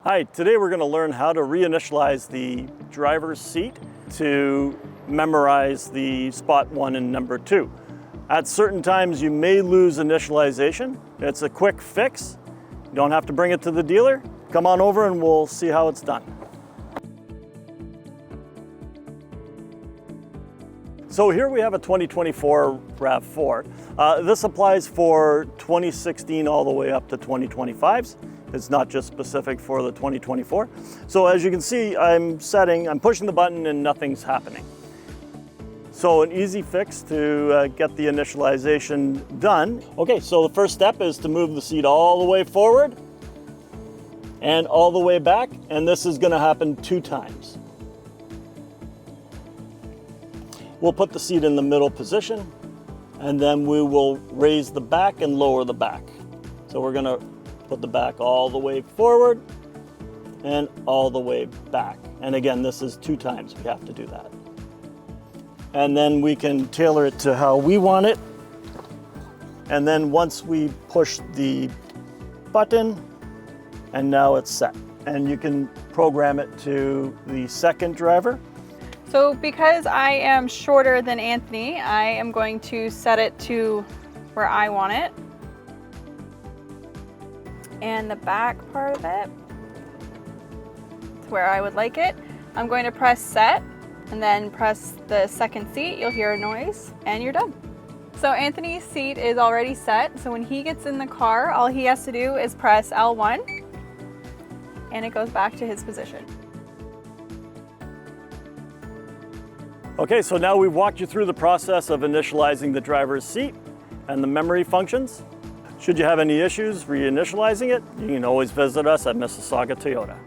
Hi, today we're going to learn how to reinitialize the driver's seat to memorize the spot 1 and number 2. At certain times you may lose initialization. It's a quick fix. You don't have to bring it to the dealer. Come on over and we'll see how it's done. So here we have a 2024 RAV4. This applies for 2016 all the way up to 2025s. It's not just specific for the 2024. So as you can see, I'm pushing the button and nothing's happening. So an easy fix to get the initialization done. Okay, so the first step is to move the seat all the way forward and all the way back, and this is going to happen 2 times. We'll put the seat in the middle position, and then we will raise the back and lower the back. So we're going to put the back all the way forward and all the way back. And again, this is 2 times we have to do that. And then we can tailor it to how we want it. And then once we push the button, and now it's set. And you can program it to the second driver. So because I am shorter than Anthony, I am going to set it to where I want it. And the back part of it to where I would like it. I'm going to press set and then press the second seat. You'll hear a noise and you're done. So Anthony's seat is already set. So when he gets in the car, all he has to do is press L1 and it goes back to his position. Okay, so now we've walked you through the process of initializing the driver's seat and the memory functions. Should you have any issues reinitializing it, you can always visit us at Mississauga Toyota.